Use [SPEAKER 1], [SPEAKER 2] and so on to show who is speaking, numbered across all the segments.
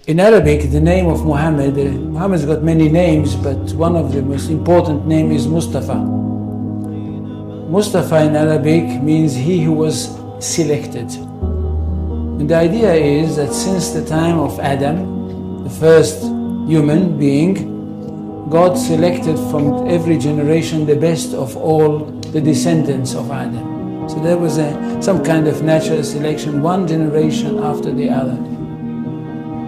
[SPEAKER 1] In Arabic, the name of Muhammad, Muhammad's got many names, but one of the most important name is Mustafa. Mustafa in Arabic means he who was selected. And the idea is that since the time of Adam, the first human being, God selected from every generation the best of all the descendants of Adam. So there was some kind of natural selection, one generation after the other.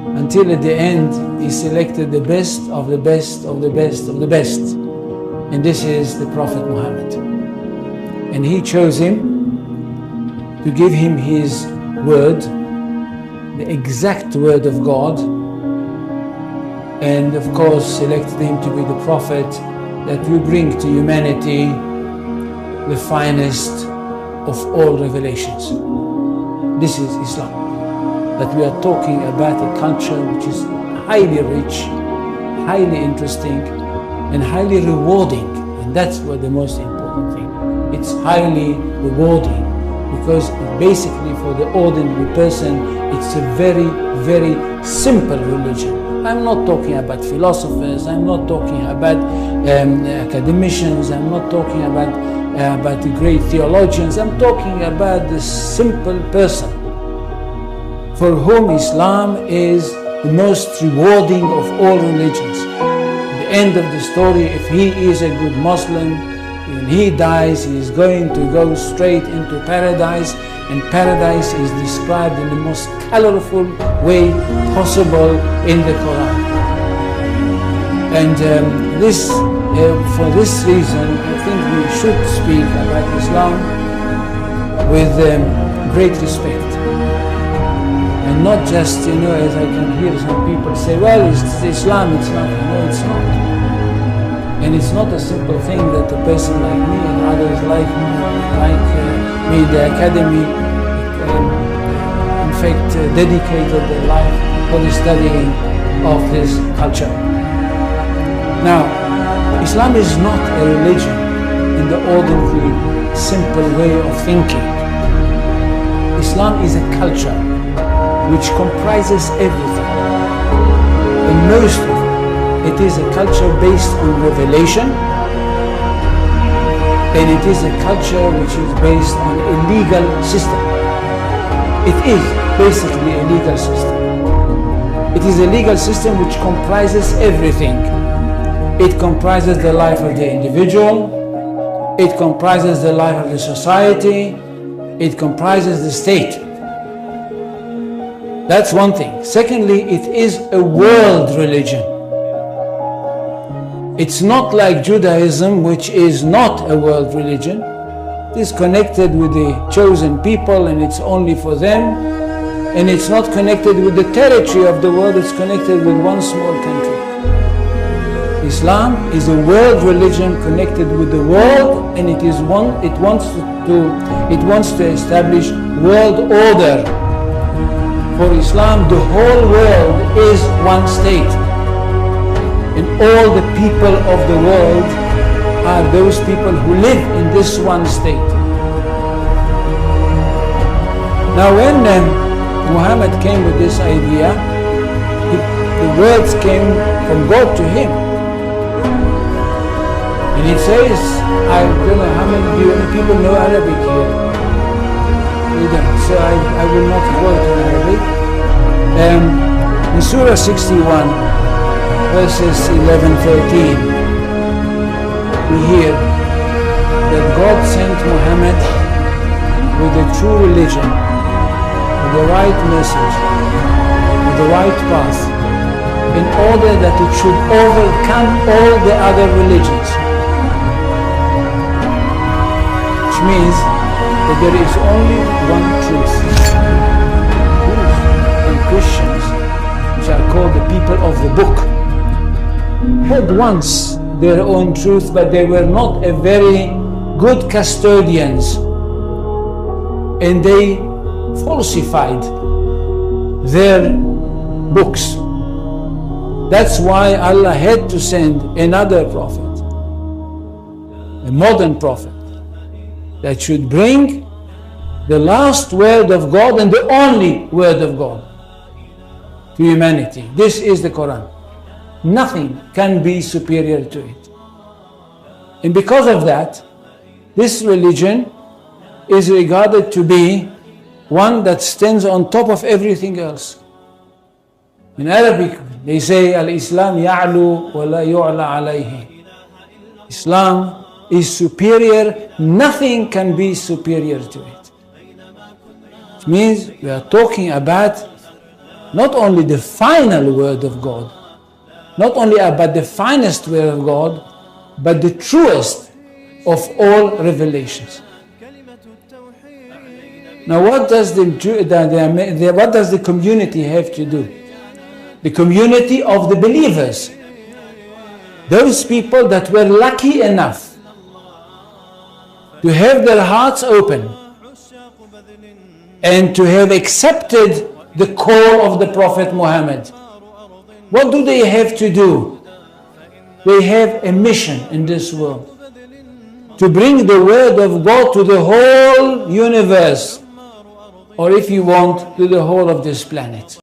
[SPEAKER 1] Until at the end, he selected the best of the best of the best of the best. And this is the Prophet Muhammad. And he chose him to give him his word, the exact word of God, and of course selected him to be the prophet that will bring to humanity the finest of all revelations. This is Islam. But we are talking about a culture which is highly rich, highly interesting, and highly rewarding. And that's what the most important thing. It's highly rewarding because basically for the ordinary person, it's a very, very simple religion. I'm not talking about philosophers, I'm not talking about academicians, I'm not talking about the great theologians, I'm talking about the simple person for whom Islam is the most rewarding of all religions. At the end of the story, if he is a good Muslim, when he dies, he is going to go straight into paradise, and paradise is described in the most colorful way possible in the Quran. And for this reason, I think we should speak about Islam with great respect. And not just, as I can hear some people say, well, it's Islam, it's not. No, it's not. And it's not a simple thing that a person like me and others like me, the academy, in fact, dedicated their life for the studying of this culture. Now, Islam is not a religion in the ordinary, simple way of thinking. Islam is a culture which comprises everything, and most of it. It is a culture based on revelation, and it is a culture which is based on a legal system. It is basically a legal system. It is a legal system which comprises everything. It comprises the life of the individual, it comprises the life of the society, it comprises the state. That's one thing. Secondly, it is a world religion. It's not like Judaism, which is not a world religion. It is connected with the chosen people and it's only for them. And it's not connected with the territory of the world, it's connected with one small country. Islam is a world religion connected with the world, and it wants to establish world order. For Islam, the whole world is one state. And all the people of the world are those people who live in this one state. Now when Muhammad came with this idea, the words came from God to him. And it says, I don't know how many people know Arabic here. So I will not quote in Arabic. In Surah 61, verses 11-13, we hear that God sent Muhammad with the true religion, with the right message, with the right path, in order that it should overcome all the other religions. Which means that there is only one truth. Jews and Christians, which are called the people of the book, had once their own truth, but they were not a very good custodians, and they falsified their books. That's why Allah had to send another prophet, a modern prophet, that should bring the last word of God and the only word of God to humanity. This is the Quran. Nothing can be superior to it. And because of that, this religion is regarded to be one that stands on top of everything else. In Arabic, they say, Al-Islam ya'lu wa la yu'la alayhi. Islam is superior, nothing can be superior to it. It means we are talking about not only the final word of God, not only about the finest word of God, but the truest of all revelations. Now what does the community have to do? The community of the believers, those people that were lucky enough to have their hearts open and to have accepted the call of the Prophet Muhammad. What do they have to do? They have a mission in this world, to bring the word of God to the whole universe, or if you want, to the whole of this planet.